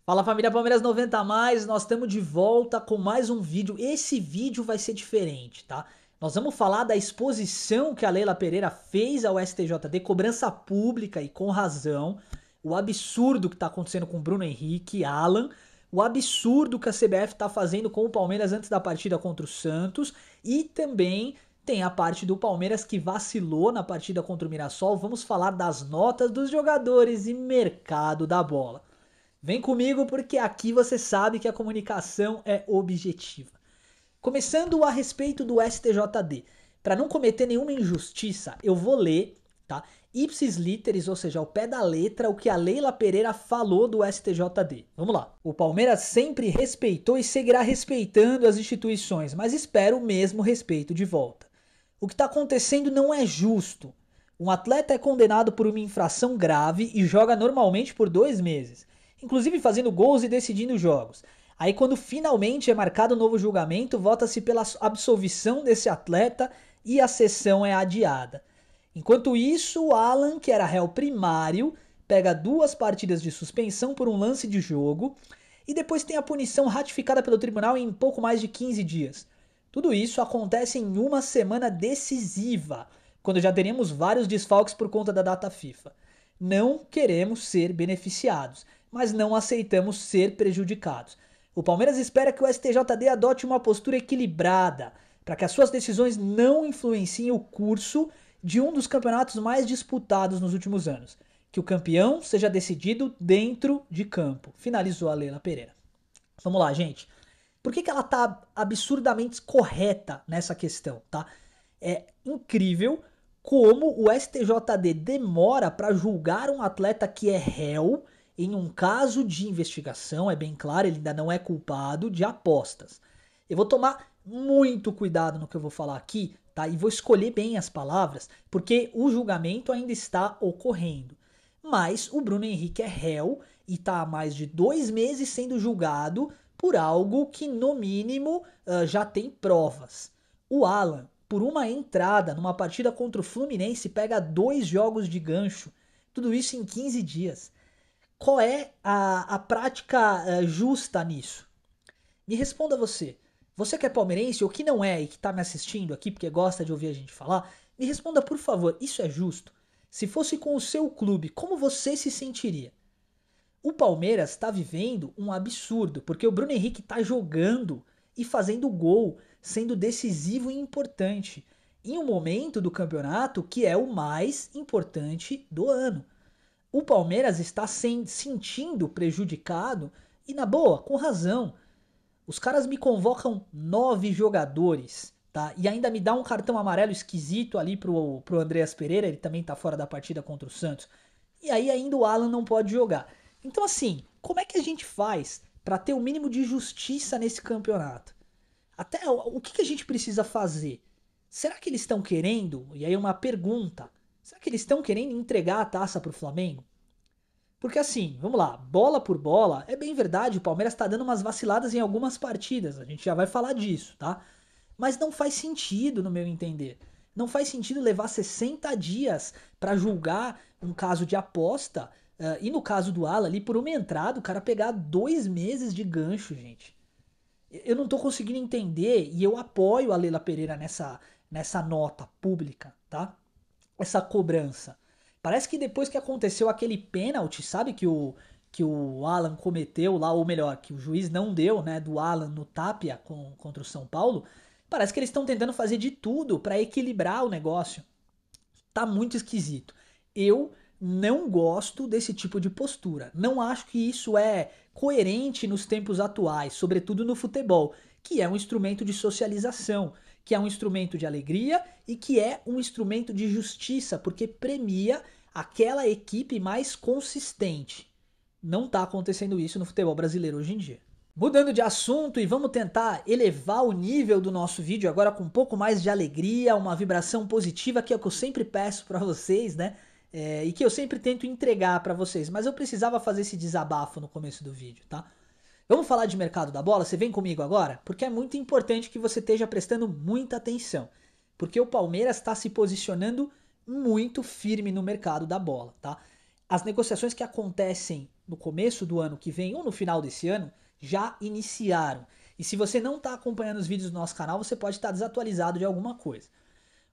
Fala família Palmeiras 90 a mais, nós estamos de volta com mais um vídeo. Esse vídeo vai ser diferente, tá? Nós vamos falar da exposição que a Leila Pereira fez ao STJD, cobrança pública e com razão, o absurdo que tá acontecendo com Bruno Henrique, Alan, o absurdo que a CBF tá fazendo com o Palmeiras antes da partida contra o Santos e também tem a parte do Palmeiras que vacilou na partida contra o Mirassol. Vamos falar das notas dos jogadores e mercado da bola. Vem comigo porque aqui você sabe que a comunicação é objetiva. Começando a respeito do STJD. Para não cometer nenhuma injustiça, eu vou ler, tá? Ipsis literis, ou seja, ao pé da letra, o que a Leila Pereira falou do STJD. Vamos lá. O Palmeiras sempre respeitou e seguirá respeitando as instituições, mas espera o mesmo respeito de volta. O que está acontecendo não é justo. Um atleta é condenado por uma infração grave e joga normalmente por 2 meses, inclusive fazendo gols e decidindo jogos. Aí quando finalmente é marcado um novo julgamento, vota-se pela absolvição desse atleta e a sessão é adiada. Enquanto isso, o Alan, que era réu primário, pega 2 partidas de suspensão por um lance de jogo e depois tem a punição ratificada pelo tribunal em pouco mais de 15 dias. Tudo isso acontece em uma semana decisiva, quando já teremos vários desfalques por conta da data FIFA. Não queremos ser beneficiados, mas não aceitamos ser prejudicados. O Palmeiras espera que o STJD adote uma postura equilibrada, para que as suas decisões não influenciem o curso de um dos campeonatos mais disputados nos últimos anos. Que o campeão seja decidido dentro de campo. Finalizou a Leila Pereira. Vamos lá, gente. Por que ela tá absurdamente correta nessa questão, tá? É incrível como o STJD demora para julgar um atleta que é réu em um caso de investigação, é bem claro, ele ainda não é culpado, de apostas. Eu vou tomar muito cuidado no que eu vou falar aqui, tá? E vou escolher bem as palavras, porque o julgamento ainda está ocorrendo. Mas o Bruno Henrique é réu e está há mais de 2 meses sendo julgado por algo que, no mínimo, já tem provas. O Alan, por uma entrada numa partida contra o Fluminense, pega 2 jogos de gancho. Tudo isso em 15 dias. Qual é a prática justa nisso? Me responda você. Você que é palmeirense ou que não é e que está me assistindo aqui porque gosta de ouvir a gente falar, me responda por favor, isso é justo? Se fosse com o seu clube, como você se sentiria? O Palmeiras está vivendo um absurdo, porque o Bruno Henrique está jogando e fazendo gol, sendo decisivo e importante, em um momento do campeonato que é o mais importante do ano. O Palmeiras está sentindo prejudicado e, na boa, com razão. Os caras me convocam 9 jogadores, tá? E ainda me dá um cartão amarelo esquisito ali pro Andreas Pereira, ele também tá fora da partida contra o Santos. E aí ainda o Alan não pode jogar. Então assim, como é que a gente faz para ter o mínimo de justiça nesse campeonato? Até o que a gente precisa fazer? Será que eles estão querendo? E aí uma pergunta. Será que eles estão querendo entregar a taça pro Flamengo? Porque assim, vamos lá, bola por bola, é bem verdade, o Palmeiras tá dando umas vaciladas em algumas partidas, a gente já vai falar disso, tá? Mas não faz sentido, no meu entender. Não faz sentido levar 60 dias pra julgar um caso de aposta, e no caso do Ala ali, por uma entrada, o cara pegar 2 meses de gancho, gente. Eu não tô conseguindo entender e eu apoio a Leila Pereira nessa nota pública, tá? Essa cobrança. Parece que depois que aconteceu aquele pênalti, sabe, que o Alan cometeu lá, ou melhor, que o juiz não deu, né, do Alan no Tapia contra o São Paulo, parece que eles estão tentando fazer de tudo para equilibrar o negócio. Tá muito esquisito. Eu não gosto desse tipo de postura. Não acho que isso é coerente nos tempos atuais, sobretudo no futebol, que é um instrumento de socialização, que é um instrumento de alegria e que é um instrumento de justiça, porque premia aquela equipe mais consistente. Não tá acontecendo isso no futebol brasileiro hoje em dia. Mudando de assunto e vamos tentar elevar o nível do nosso vídeo agora com um pouco mais de alegria, uma vibração positiva, que é o que eu sempre peço pra vocês, né? E que eu sempre tento entregar pra vocês, mas eu precisava fazer esse desabafo no começo do vídeo, tá? Vamos falar de mercado da bola? Você vem comigo agora? Porque é muito importante que você esteja prestando muita atenção, porque o Palmeiras está se posicionando muito firme no mercado da bola, tá? As negociações que acontecem no começo do ano que vem ou no final desse ano, já iniciaram. E se você não está acompanhando os vídeos do nosso canal, você pode estar desatualizado de alguma coisa.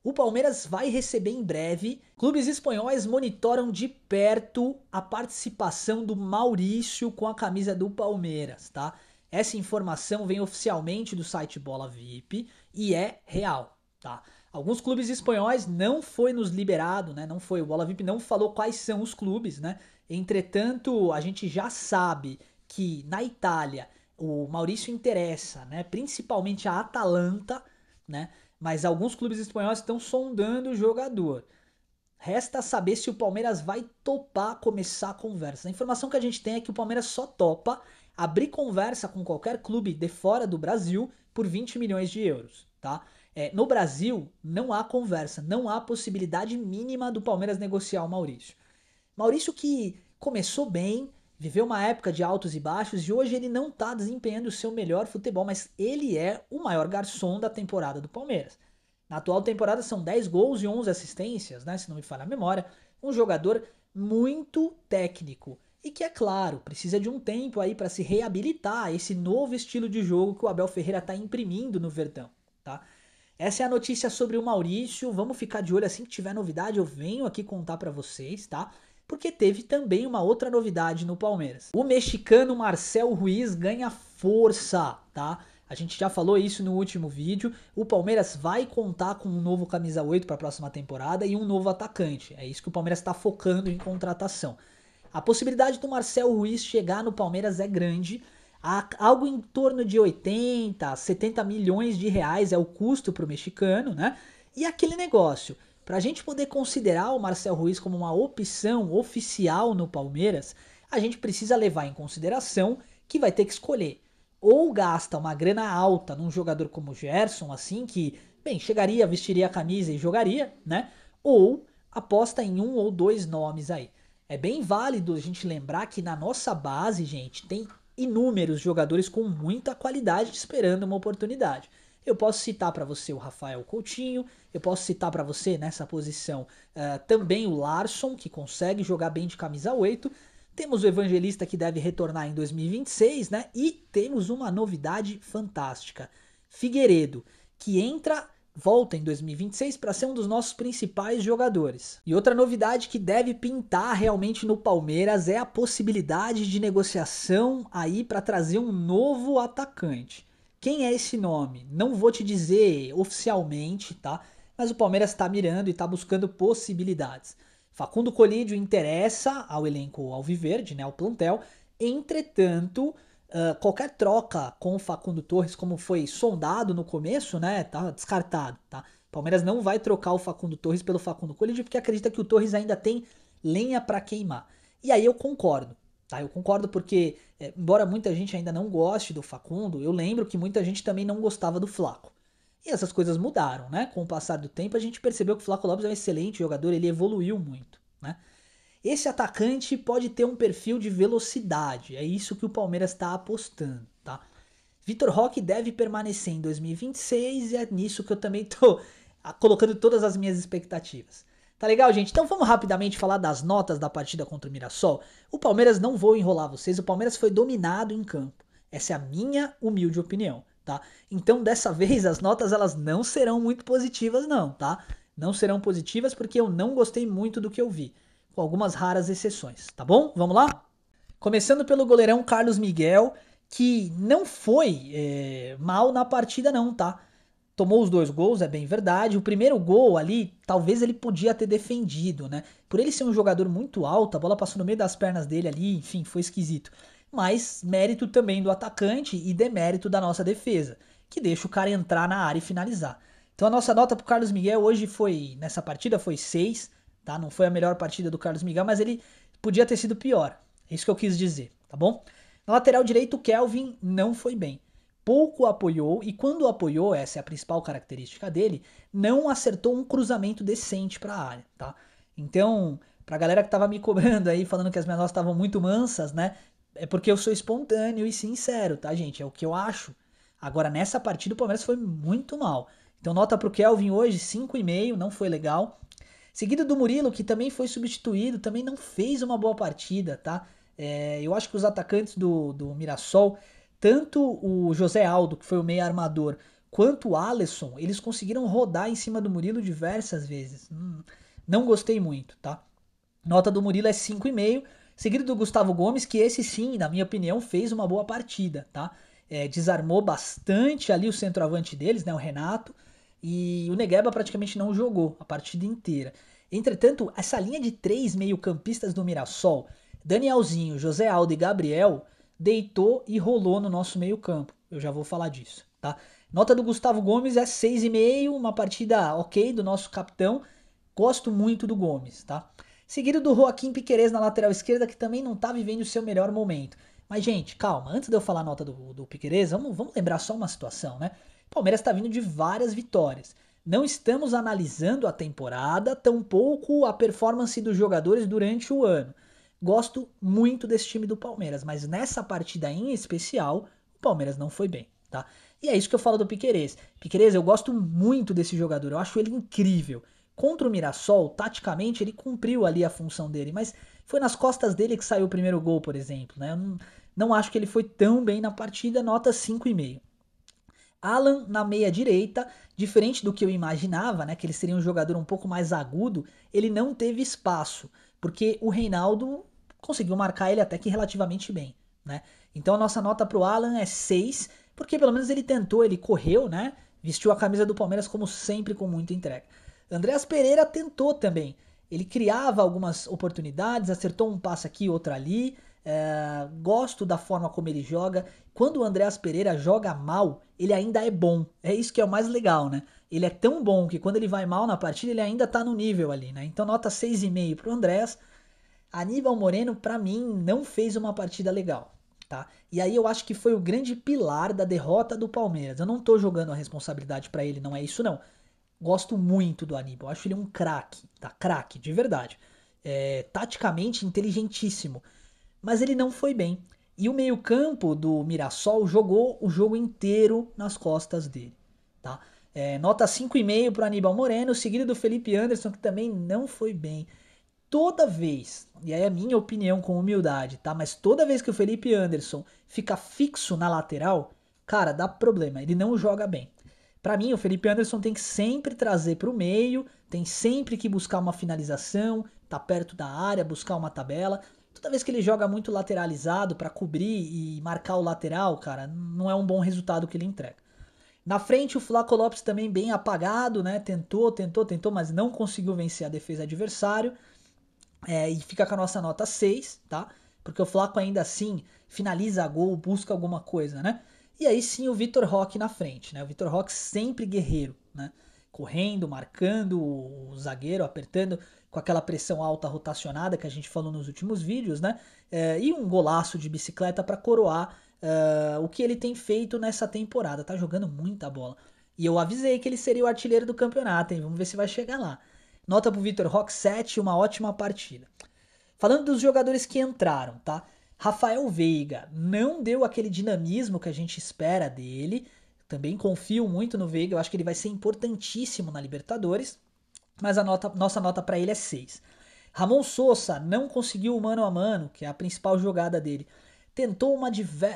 O Palmeiras vai receber em breve. Clubes espanhóis monitoram de perto a participação do Maurício com a camisa do Palmeiras, tá? Essa informação vem oficialmente do site Bola VIP e é real, tá? Alguns clubes espanhóis não foi nos liberado, né? Não foi, o Bola VIP não falou quais são os clubes, né? Entretanto, a gente já sabe que na Itália o Maurício interessa, né? Principalmente a Atalanta, né? Mas alguns clubes espanhóis estão sondando o jogador. Resta saber se o Palmeiras vai topar começar a conversa. A informação que a gente tem é que o Palmeiras só topa abrir conversa com qualquer clube de fora do Brasil por 20 milhões de euros, tá? No Brasil, não há conversa, não há possibilidade mínima do Palmeiras negociar o Maurício. Maurício que começou bem, viveu uma época de altos e baixos e hoje ele não está desempenhando o seu melhor futebol, mas ele é o maior garçom da temporada do Palmeiras. Na atual temporada são 10 gols e 11 assistências, né, se não me falha a memória. Um jogador muito técnico e que, é claro, precisa de um tempo aí para se reabilitar a esse novo estilo de jogo que o Abel Ferreira está imprimindo no Verdão, tá? Essa é a notícia sobre o Maurício. Vamos ficar de olho, assim que tiver novidade eu venho aqui contar para vocês, tá? Porque teve também uma outra novidade no Palmeiras. O mexicano Marcel Ruiz ganha força, tá? A gente já falou isso no último vídeo. O Palmeiras vai contar com um novo camisa 8 para a próxima temporada e um novo atacante. É isso que o Palmeiras está focando em contratação. A possibilidade do Marcel Ruiz chegar no Palmeiras é grande. Algo em torno de 80, 70 milhões de reais é o custo para o mexicano, né? E aquele negócio, para a gente poder considerar o Marcel Ruiz como uma opção oficial no Palmeiras, a gente precisa levar em consideração que vai ter que escolher. Ou gasta uma grana alta num jogador como o Gerson, assim, que, bem, chegaria, vestiria a camisa e jogaria, né? Ou aposta em um ou dois nomes aí. É bem válido a gente lembrar que na nossa base, gente, tem inúmeros jogadores com muita qualidade esperando uma oportunidade. Eu posso citar para você o Rafael Coutinho, eu posso citar para você nessa posição também o Larsson, que consegue jogar bem de camisa 8. Temos o Evangelista que deve retornar em 2026, né? E temos uma novidade fantástica. Figueiredo, que volta em 2026 para ser um dos nossos principais jogadores. E outra novidade que deve pintar realmente no Palmeiras é a possibilidade de negociação aí para trazer um novo atacante. Quem é esse nome? Não vou te dizer oficialmente, tá? Mas o Palmeiras está mirando e está buscando possibilidades. Facundo Colídio interessa ao elenco alviverde, né, ao plantel. Entretanto, qualquer troca com o Facundo Torres, como foi sondado no começo, né, tá descartado, tá? Palmeiras não vai trocar o Facundo Torres pelo Facundo Colídio porque acredita que o Torres ainda tem lenha para queimar. E aí eu concordo, tá? Eu concordo porque, embora muita gente ainda não goste do Facundo, eu lembro que muita gente também não gostava do Flaco. E essas coisas mudaram, né? Com o passar do tempo a gente percebeu que o Flaco Lopes é um excelente jogador, ele evoluiu muito, né? Esse atacante pode ter um perfil de velocidade, é isso que o Palmeiras está apostando, tá? Vitor Roque deve permanecer em 2026 e é nisso que eu também tô colocando todas as minhas expectativas. Tá legal, gente? Então vamos rapidamente falar das notas da partida contra o Mirassol. O Palmeiras, não vou enrolar vocês, o Palmeiras foi dominado em campo. Essa é a minha humilde opinião, tá? Então dessa vez as notas elas não serão muito positivas não, tá? Não serão positivas porque eu não gostei muito do que eu vi, com algumas raras exceções, tá bom? Vamos lá? Começando pelo goleirão Carlos Miguel, que não foi mal na partida não, tá? Tomou os 2 gols, é bem verdade. O primeiro gol ali, talvez ele podia ter defendido, né? Por ele ser um jogador muito alto, a bola passou no meio das pernas dele ali, enfim, foi esquisito. Mas mérito também do atacante e demérito da nossa defesa, que deixa o cara entrar na área e finalizar. Então a nossa nota pro Carlos Miguel hoje nessa partida foi 6, tá? Não foi a melhor partida do Carlos Miguel, mas ele podia ter sido pior. É isso que eu quis dizer, tá bom? Na lateral direito, o Kelvin não foi bem. Pouco apoiou e quando apoiou, essa é a principal característica dele, não acertou um cruzamento decente para a área, tá? Então, pra galera que tava me cobrando aí, falando que as minhas notas estavam muito mansas, né? É porque eu sou espontâneo e sincero, tá, gente? É o que eu acho. Agora, nessa partida, o Palmeiras foi muito mal. Então, nota pro Kelvin hoje, 5,5, não foi legal. Seguido do Murilo, que também foi substituído, também não fez uma boa partida, tá? Eu acho que os atacantes do Mirassol, tanto o José Aldo, que foi o meio armador, quanto o Alisson, eles conseguiram rodar em cima do Murilo diversas vezes. Não gostei muito, tá? Nota do Murilo é 5,5, seguido do Gustavo Gomes, que esse sim, na minha opinião, fez uma boa partida, tá? Desarmou bastante ali o centroavante deles, né, o Renato, e o Negueba praticamente não jogou a partida inteira. Entretanto, essa linha de três meio-campistas do Mirassol, Danielzinho, José Aldo e Gabriel, deitou e rolou no nosso meio-campo. Eu já vou falar disso, tá? Nota do Gustavo Gomes é 6,5, uma partida ok do nosso capitão. Gosto muito do Gomes, tá? Seguido do Joaquim Piquerez na lateral esquerda, que também não tá vivendo o seu melhor momento. Mas, gente, calma, antes de eu falar a nota do Piquerez, vamos lembrar só uma situação, né? O Palmeiras tá vindo de várias vitórias. Não estamos analisando a temporada, tampouco a performance dos jogadores durante o ano. Gosto muito desse time do Palmeiras, mas nessa partida em especial, o Palmeiras não foi bem, tá? E é isso que eu falo do Piquerez. Piquerez, eu gosto muito desse jogador, eu acho ele incrível. Contra o Mirassol, taticamente, ele cumpriu ali a função dele, mas foi nas costas dele que saiu o primeiro gol, por exemplo, né? Eu não acho que ele foi tão bem na partida, nota 5,5. Alan na meia direita, diferente do que eu imaginava, né, que ele seria um jogador um pouco mais agudo, ele não teve espaço, porque o Reinaldo conseguiu marcar ele até que relativamente bem, né? Então a nossa nota pro Alan é 6, porque pelo menos ele tentou, ele correu, né? Vestiu a camisa do Palmeiras como sempre com muita entrega. Andreas Pereira tentou também. Ele criava algumas oportunidades, acertou um passe aqui, outro ali. Gosto da forma como ele joga. Quando o Andreas Pereira joga mal, ele ainda é bom. É isso que é o mais legal, né? Ele é tão bom que quando ele vai mal na partida, ele ainda tá no nível ali, né? Então nota 6,5 pro Andreas. Aníbal Moreno, pra mim, não fez uma partida legal, tá? E aí eu acho que foi o grande pilar da derrota do Palmeiras. Eu não tô jogando a responsabilidade pra ele, não é isso não. Gosto muito do Aníbal, acho ele um craque, tá? Craque, de verdade. Taticamente inteligentíssimo, mas ele não foi bem. E o meio-campo do Mirassol jogou o jogo inteiro nas costas dele, tá? Nota 5,5 para Aníbal Moreno, seguido do Felipe Anderson, que também não foi bem. Toda vez, e aí é a minha opinião com humildade, tá? Mas toda vez que o Felipe Anderson fica fixo na lateral, cara, dá problema, ele não joga bem. Pra mim, o Felipe Anderson tem que sempre trazer pro meio, tem sempre que buscar uma finalização, tá perto da área, buscar uma tabela. Toda vez que ele joga muito lateralizado pra cobrir e marcar o lateral, cara, não é um bom resultado que ele entrega. Na frente, o Flaco Lopes também bem apagado, né? Tentou, mas não conseguiu vencer a defesa adversário. E fica com a nossa nota 6, tá? Porque o Flaco ainda assim finaliza a gol, busca alguma coisa, né? E aí sim o Vitor Roque na frente, né? O Vitor Roque sempre guerreiro, né? Correndo, marcando o zagueiro, apertando com aquela pressão alta rotacionada que a gente falou nos últimos vídeos, né? E um golaço de bicicleta para coroar o que ele tem feito nessa temporada. Tá jogando muita bola. E eu avisei que ele seria o artilheiro do campeonato, hein? Vamos ver se vai chegar lá. Nota pro Vitor Roque 7, uma ótima partida. Falando dos jogadores que entraram, tá? Rafael Veiga não deu aquele dinamismo que a gente espera dele. Também confio muito no Veiga, eu acho que ele vai ser importantíssimo na Libertadores. Mas nossa nota para ele é 6. Ramon Sousa não conseguiu o mano a mano, que é a principal jogada dele. Tentou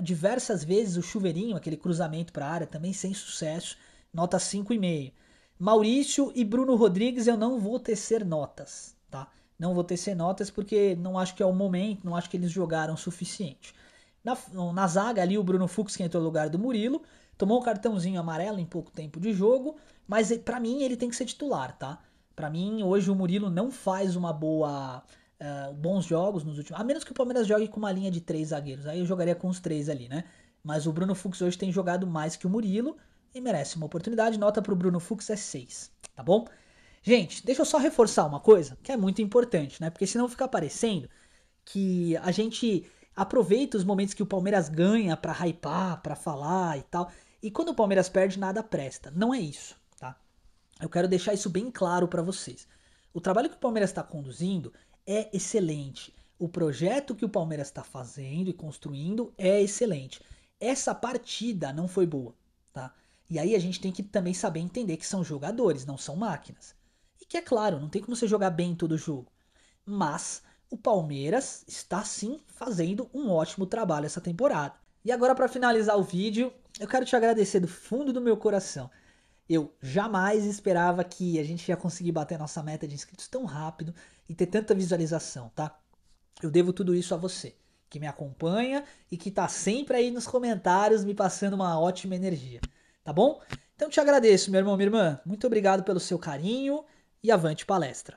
diversas vezes o chuveirinho, aquele cruzamento para a área, também sem sucesso. Nota 5,5. Maurício e Bruno Rodrigues eu não vou tecer notas, tá? Não vou tecer notas porque não acho que é o momento, não acho que eles jogaram o suficiente. Na zaga ali o Bruno Fux que entrou no lugar do Murilo, tomou um cartãozinho amarelo em pouco tempo de jogo, mas pra mim ele tem que ser titular, tá? Pra mim hoje o Murilo não faz uma bons jogos nos últimos, a menos que o Palmeiras jogue com uma linha de 3 zagueiros, aí eu jogaria com os 3 ali, né? Mas o Bruno Fux hoje tem jogado mais que o Murilo e merece uma oportunidade. Nota pro Bruno Fux é 6, tá bom? Gente, deixa eu só reforçar uma coisa que é muito importante, né? Porque senão fica parecendo que a gente aproveita os momentos que o Palmeiras ganha pra hypar, pra falar e tal. E quando o Palmeiras perde, nada presta. Não é isso, tá? Eu quero deixar isso bem claro pra vocês. O trabalho que o Palmeiras está conduzindo é excelente. O projeto que o Palmeiras está fazendo e construindo é excelente. Essa partida não foi boa, tá? E aí a gente tem que também saber entender que são jogadores, não são máquinas. E que é claro, não tem como você jogar bem em todo jogo. Mas o Palmeiras está sim fazendo um ótimo trabalho essa temporada. E agora, para finalizar o vídeo, eu quero te agradecer do fundo do meu coração. Eu jamais esperava que a gente ia conseguir bater a nossa meta de inscritos tão rápido e ter tanta visualização, tá? Eu devo tudo isso a você, que me acompanha e que tá sempre aí nos comentários me passando uma ótima energia, tá bom? Então te agradeço, meu irmão, minha irmã. Muito obrigado pelo seu carinho e avante palestra.